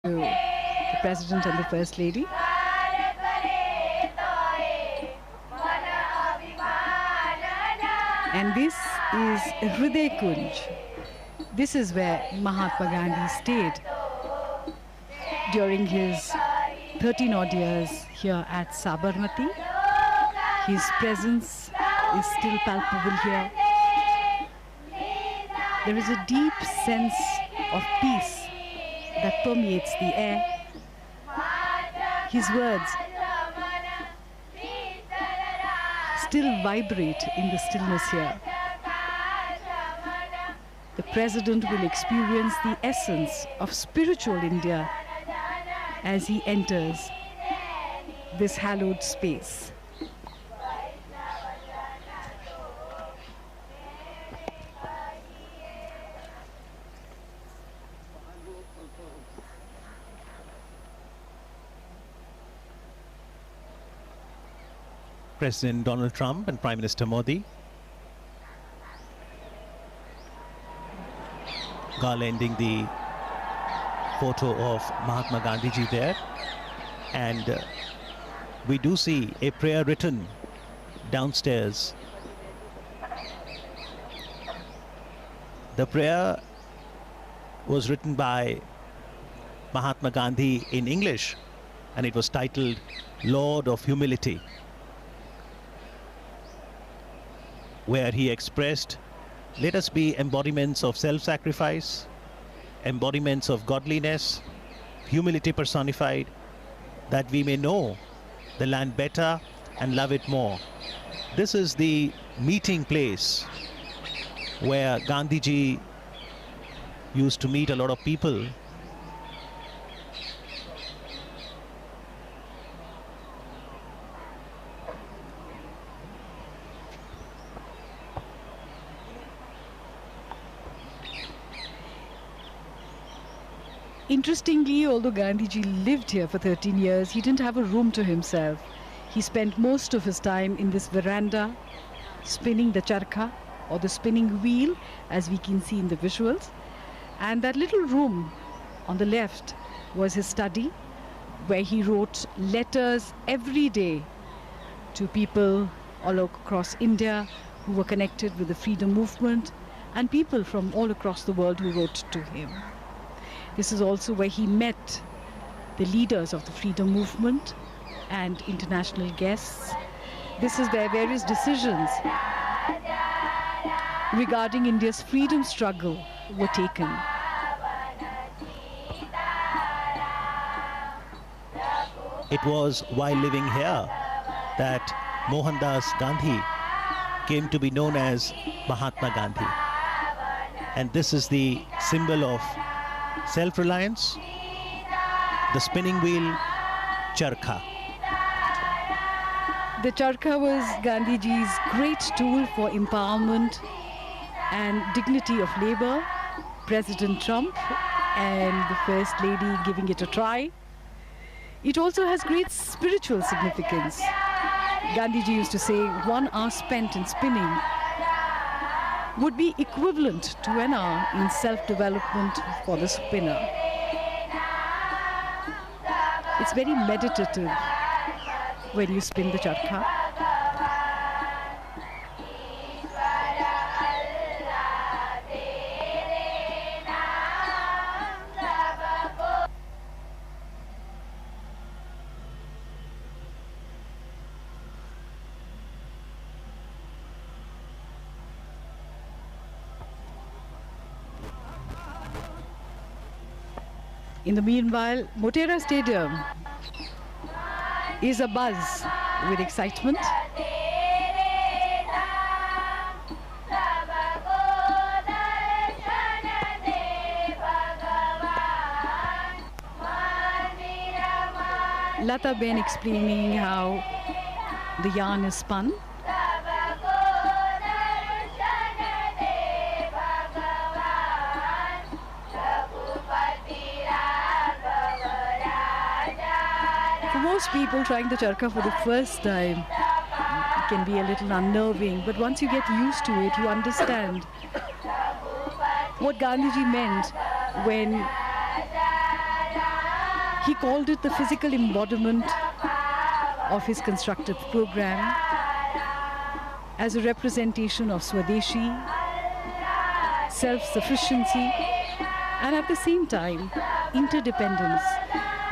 to the President and the First Lady. And this is Hriday Kunj. This is where Mahatma Gandhi stayed during his 13 odd years here at Sabarmati. His presence is still palpable here. There is a deep sense of peace that permeates the air. His words still vibrate in the stillness here. The President will experience the essence of spiritual India as he enters this hallowed space. President Donald Trump and Prime Minister Modi garlanding the photo of Mahatma Gandhiji there, and we do see a prayer written downstairs. The prayer was written by Mahatma Gandhi in English, and it was titled Lord of Humility, where he expressed, let us be embodiments of self-sacrifice, embodiments of godliness, humility personified, that we may know the land better and love it more. This is the meeting place where Gandhiji used to meet a lot of people. Interestingly, although Gandhiji lived here for 13 years, he didn't have a room to himself. He spent most of his time in this veranda, spinning the charkha, or the spinning wheel, as we can see in the visuals. And that little room on the left was his study, where he wrote letters every day to people all across India who were connected with the freedom movement, and people from all across the world who wrote to him. This is also where he met the leaders of the freedom movement and international guests. This is where various decisions regarding India's freedom struggle were taken. It was while living here that Mohandas Gandhi came to be known as Mahatma Gandhi. And this is the symbol of self-reliance, the spinning wheel, Charkha. The Charkha was Gandhiji's great tool for empowerment and dignity of labor. President Trump and the First Lady giving it a try. It also has great spiritual significance. Gandhiji used to say 1 hour spent in spinning would be equivalent to an hour in self-development for the spinner. It's very meditative when you spin the charkha. In the meanwhile, Motera Stadium is abuzz with excitement. Lata Ben explaining how the yarn is spun. Most people trying the charkha for the first time can be a little unnerving, but once you get used to it, you understand what Gandhiji meant when He called it the physical embodiment of his constructive program as a representation of Swadeshi, self-sufficiency, and at the same time, interdependence,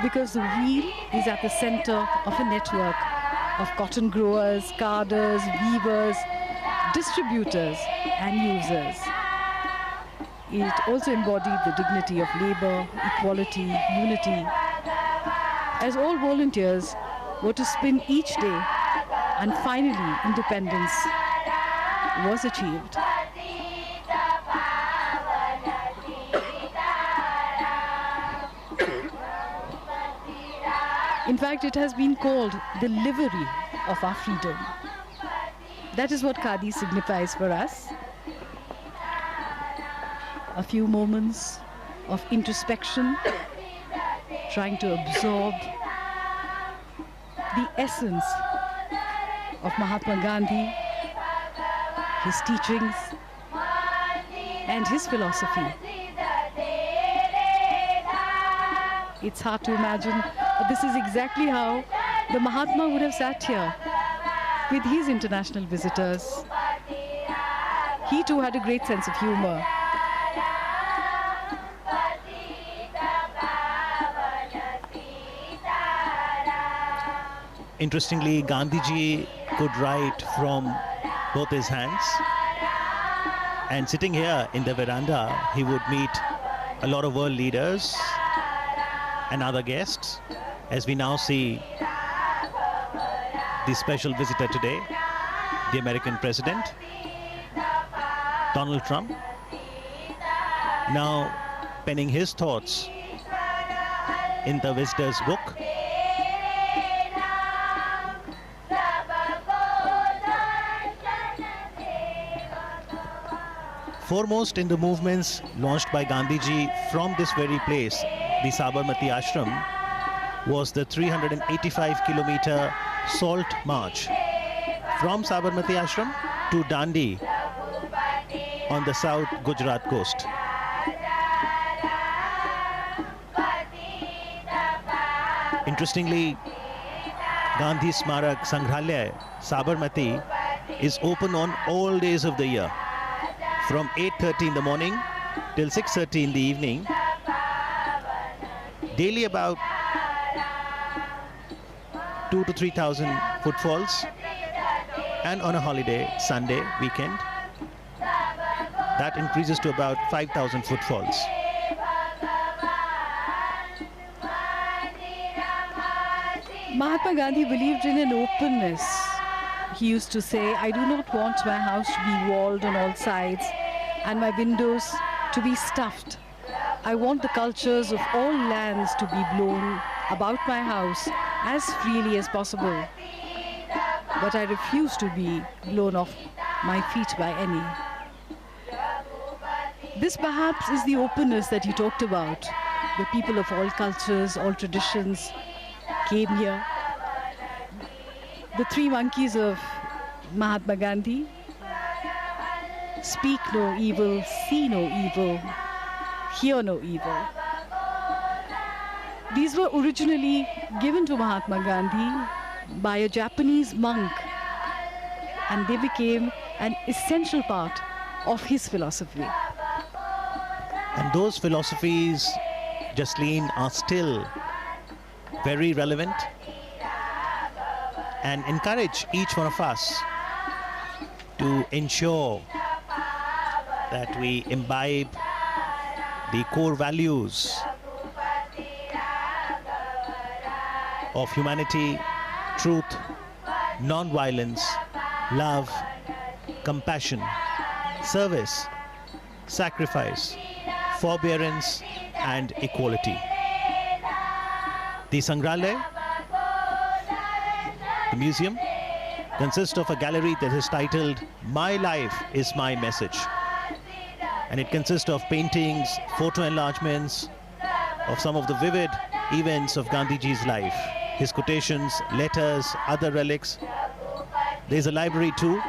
because the wheel is at the center of a network of cotton growers, carders, weavers, distributors, and users. It also embodied the dignity of labor, equality, unity, as all volunteers were to spin each day, and finally independence was achieved. In fact, it has been called the livery of our freedom. That is what Khadi signifies for us. A few moments of introspection, trying to absorb the essence of Mahatma Gandhi, his teachings, and his philosophy. It's hard to imagine, but this is exactly how the Mahatma would have sat here with his international visitors. He too had a great sense of humor. Interestingly, Gandhiji could write from both his hands, and sitting here in the veranda, he would meet a lot of world leaders and other guests, as we now see the special visitor today, the American President, Donald Trump, now penning his thoughts in the visitor's book. Foremost in the movements launched by Gandhiji from this very place, the Sabarmati Ashram, was the 385-kilometer salt march from Sabarmati Ashram to Dandi on the south Gujarat coast. Interestingly, Gandhi Smarak Sangrahalaya, Sabarmati, is open on all days of the year, from 8:30 in the morning till 6:30 in the evening. Daily about 2,000 to 3,000 footfalls, and on a holiday, Sunday, weekend, that increases to about 5,000 footfalls. Mahatma Gandhi believed in an openness. He used to say, I do not want my house to be walled on all sides and my windows to be stuffed. I want the cultures of all lands to be blown about my house as freely as possible. But I refuse to be blown off my feet by any. This perhaps is the openness that he talked about. The people of all cultures, all traditions came here. The three monkeys of Mahatma Gandhi: speak no evil, see no evil, hear no evil. These were originally given to Mahatma Gandhi by a Japanese monk, and they became an essential part of his philosophy. And those philosophies, Jasleen, are still very relevant and encourage each one of us to ensure that we imbibe the core values of humanity, truth, non-violence, love, compassion, service, sacrifice, forbearance, and equality. The Sangrahalaya, the museum, consists of a gallery that is titled My Life is My Message. And it consists of paintings, photo enlargements of some of the vivid events of Gandhiji's life, his quotations, letters, other relics. There's a library too.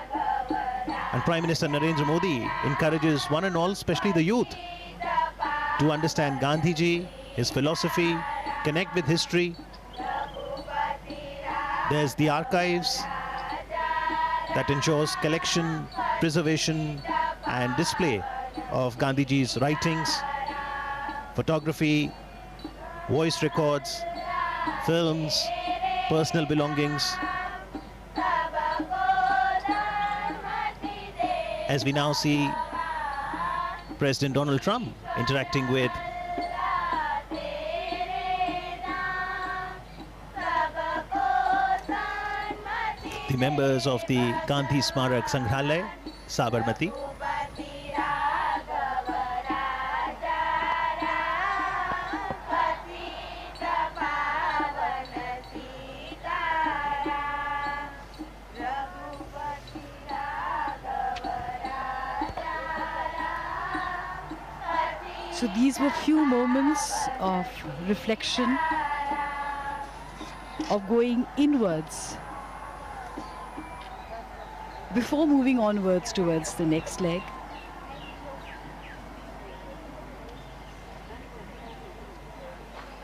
And Prime Minister Narendra Modi encourages one and all, especially the youth, to understand Gandhiji, his philosophy, connect with history. There's the archives that ensures collection, preservation and display of Gandhiji's writings, photography, voice records, films, personal belongings. As we now see President Donald Trump interacting with the members of the Gandhi Smarak Sangrahalaya, Sabarmati. So these were few moments of reflection, of going inwards before moving onwards towards the next leg.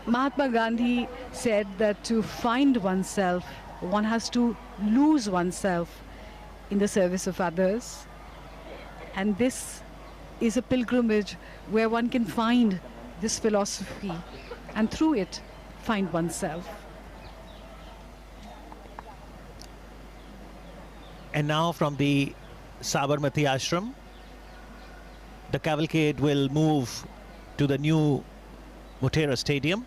Mahatma Gandhi said that to find oneself, one has to lose oneself in the service of others. And this is a pilgrimage where one can find this philosophy and through it find oneself. And now from the Sabarmati Ashram, the cavalcade will move to the new Motera Stadium.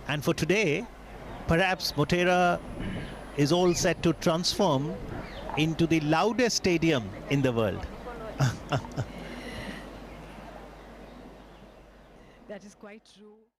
And for today, perhaps Motera is all set to transform into the loudest stadium in the world. That is quite true.